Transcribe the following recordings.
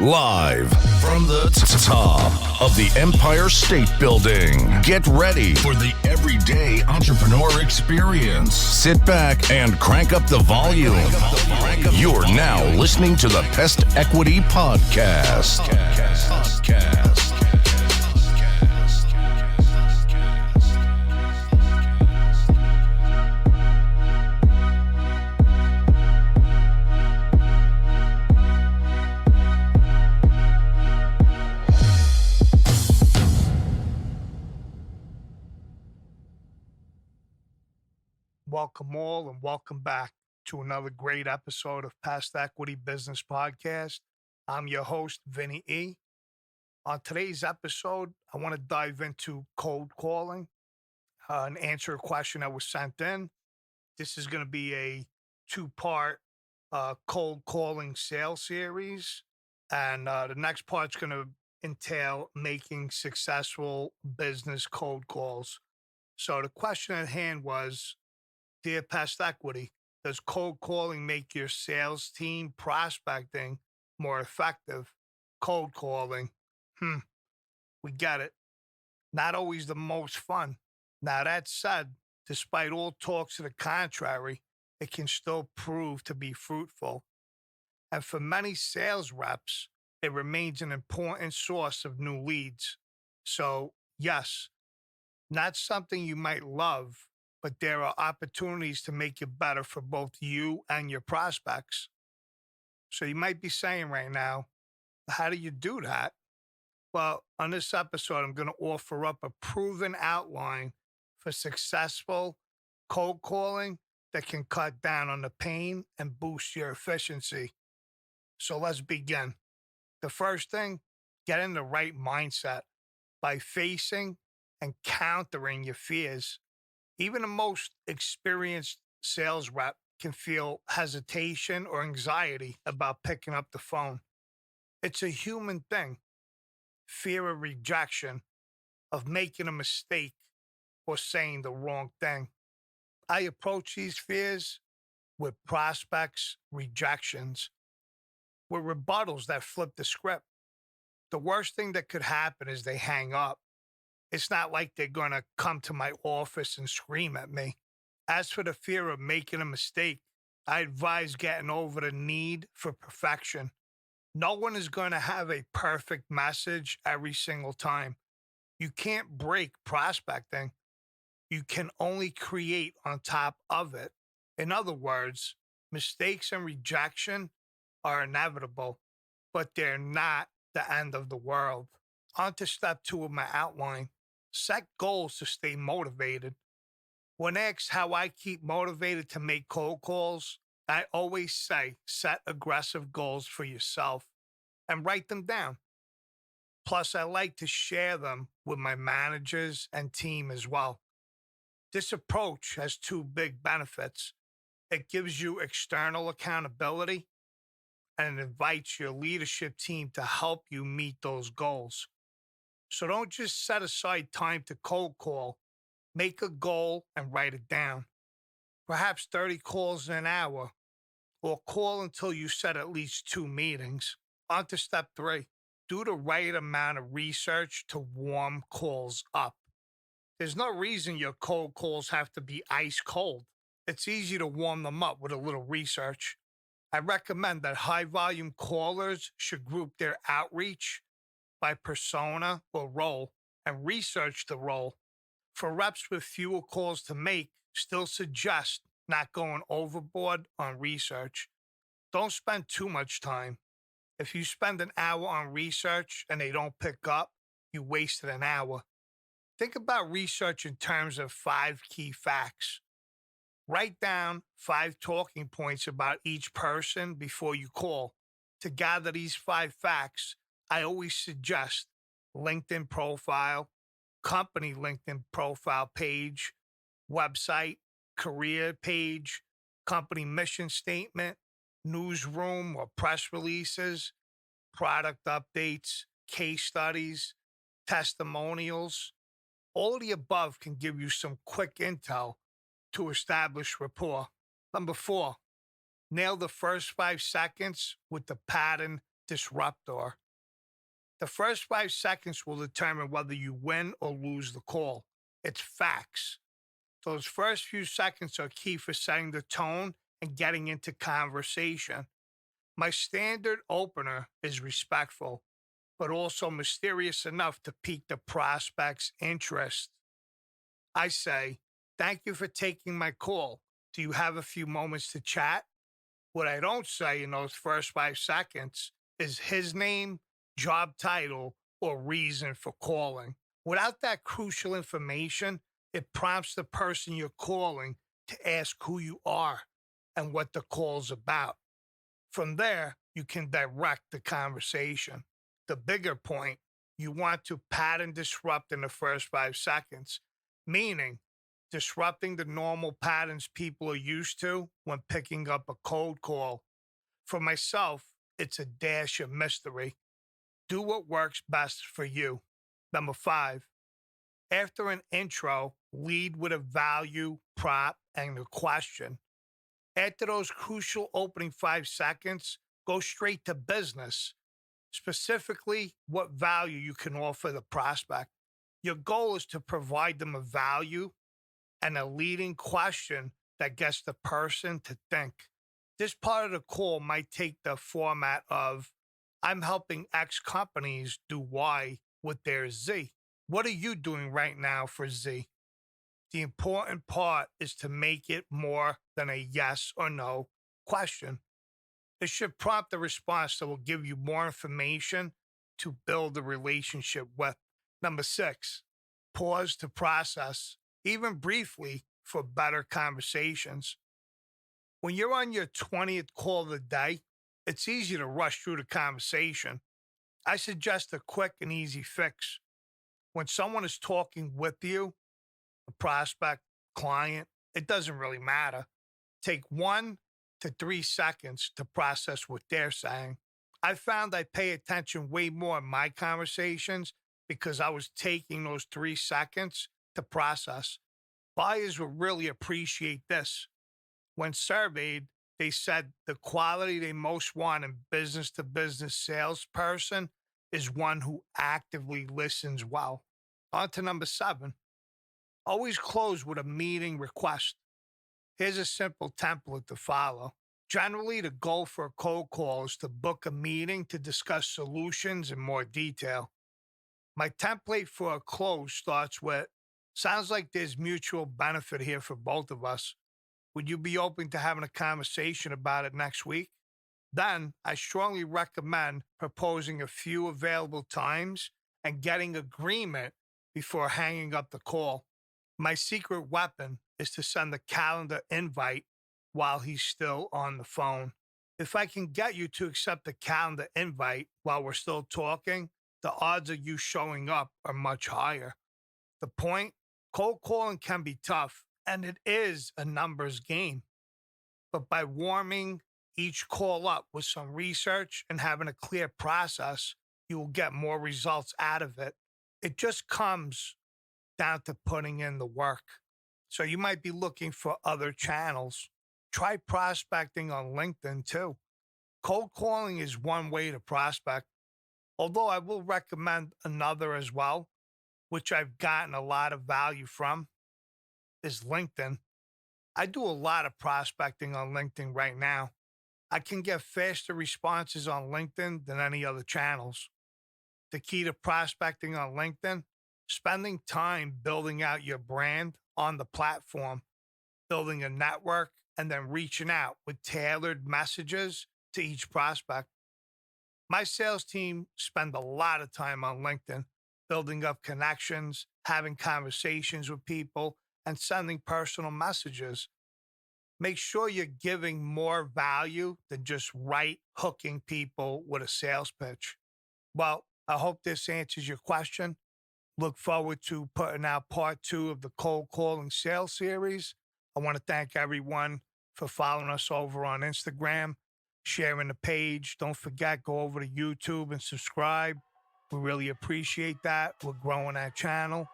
Live from the top of the Empire State Building. Get ready for the everyday entrepreneur experience. Sit back and crank up the volume. You're now listening to the Pest Equity Podcast. Welcome all and welcome back to another great episode of Pest Equity Business Podcast. I'm your host, Vinny E. On today's episode, I want to dive into cold calling and answer a question that was sent in. This is going to be a two-part cold calling sales series. And the next part's going to entail making successful business cold calls. So the question at hand was, Dear Pest Equity, does cold calling make your sales team prospecting more effective? Cold calling. We get it. Not always the most fun. Now, that said, despite all talks to the contrary, it can still prove to be fruitful. And for many sales reps, it remains an important source of new leads. So, yes, not something you might love, but there are opportunities to make it better for both you and your prospects. So you might be saying right now, how do you do that? Well, on this episode, I'm going to offer up a proven outline for successful cold calling that can cut down on the pain and boost your efficiency. So let's begin. The first thing, get in the right mindset by facing and countering your fears. Even the most experienced sales rep can feel hesitation or anxiety about picking up the phone. It's a human thing. Fear of rejection, of making a mistake, or saying the wrong thing. I approach these fears with prospects' rejections, with rebuttals that flip the script. The worst thing that could happen is they hang up. It's not like they're going to come to my office and scream at me. As for the fear of making a mistake, I advise getting over the need for perfection. No one is going to have a perfect message every single time. You can't break prospecting. You can only create on top of it. In other words, mistakes and rejection are inevitable, but they're not the end of the world. On to step 2 of my outline. Set goals to stay motivated. When asked how I keep motivated to make cold calls, I always say set aggressive goals for yourself and write them down. Plus, I like to share them with my managers and team as well. This approach has 2 big benefits. It gives you external accountability and it invites your leadership team to help you meet those goals. So don't just set aside time to cold call. Make a goal and write it down. Perhaps 30 calls in an hour, or call until you set at least 2 meetings. On to step 3. Do the right amount of research to warm calls up. There's no reason your cold calls have to be ice cold. It's easy to warm them up with a little research. I recommend that high volume callers should group their outreach by persona or role and research the role. For reps with fewer calls to make, still suggest not going overboard on research. Don't spend too much time. If you spend an hour on research and they don't pick up, you wasted an hour. Think about research in terms of 5 key facts. Write down 5 talking points about each person before you call. To gather these 5 facts, I always suggest LinkedIn profile, company LinkedIn profile page, website, career page, company mission statement, newsroom or press releases, product updates, case studies, testimonials. All of the above can give you some quick intel to establish rapport. Number 4, nail the first 5 seconds with the pattern disruptor. The first 5 seconds will determine whether you win or lose the call. It's facts. Those first few seconds are key for setting the tone and getting into conversation. My standard opener is respectful, but also mysterious enough to pique the prospect's interest. I say, "Thank you for taking my call. Do you have a few moments to chat?" What I don't say in those first 5 seconds is his name, job title, or reason for calling. Without that crucial information, it prompts the person you're calling to ask who you are and what the call's about. From there, you can direct the conversation. The bigger point, you want to pattern disrupt in the first 5 seconds, meaning disrupting the normal patterns people are used to when picking up a cold call. For myself, it's a dash of mystery. Do what works best for you. Number 5, after an intro, lead with a value, prop, and a question. After those crucial opening 5 seconds, go straight to business, specifically what value you can offer the prospect. Your goal is to provide them a value and a leading question that gets the person to think. This part of the call might take the format of, "I'm helping X companies do Y with their Z. What are you doing right now for Z?" The important part is to make it more than a yes or no question. It should prompt a response that will give you more information to build a relationship with. Number 6, pause to process, even briefly, for better conversations. When you're on your 20th call of the day, it's easy to rush through the conversation. I suggest a quick and easy fix. When someone is talking with you, a prospect, client, it doesn't really matter. Take 1 to 3 seconds to process what they're saying. I found I pay attention way more in my conversations because I was taking those 3 seconds to process. Buyers will really appreciate this. When surveyed, they said the quality they most want in business-to-business salesperson is one who actively listens well. On to number 7. Always close with a meeting request. Here's a simple template to follow. Generally, the goal for a cold call is to book a meeting to discuss solutions in more detail. My template for a close starts with, "Sounds like there's mutual benefit here for both of us. Would you be open to having a conversation about it next week?" Then I strongly recommend proposing a few available times and getting agreement before hanging up the call. My secret weapon is to send a calendar invite while he's still on the phone. If I can get you to accept the calendar invite while we're still talking, the odds of you showing up are much higher. The point, cold calling can be tough, and it is a numbers game. But by warming each call up with some research and having a clear process, you will get more results out of it. It just comes down to putting in the work. So you might be looking for other channels. Try prospecting on LinkedIn too. Cold calling is one way to prospect, although I will recommend another as well, which I've gotten a lot of value from, is LinkedIn. I do a lot of prospecting on LinkedIn right now. I can get faster responses on LinkedIn than any other channels. The key to prospecting on LinkedIn, spending time building out your brand on the platform, building a network, and then reaching out with tailored messages to each prospect. My sales team spend a lot of time on LinkedIn, building up connections, having conversations with people, and sending personal messages. Make sure you're giving more value than just hooking people with a sales pitch. Well, I hope this answers your question. Look forward to putting out part 2 of the cold calling sales series. I want to thank everyone for following us over on Instagram, sharing the page. Don't forget, go over to YouTube and subscribe. We really appreciate that. We're growing our channel,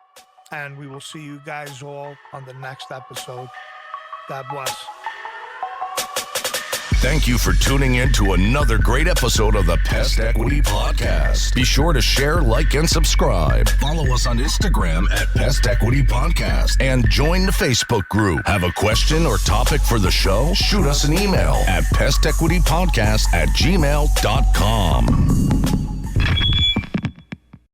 and we will see you guys all on the next episode. God bless. Thank you for tuning in to another great episode of the Pest Equity Podcast. Be sure to share, like, and subscribe. Follow us on Instagram at Pest Equity Podcast and join the Facebook group. Have a question or topic for the show? Shoot us an email at pestequitypodcast@gmail.com.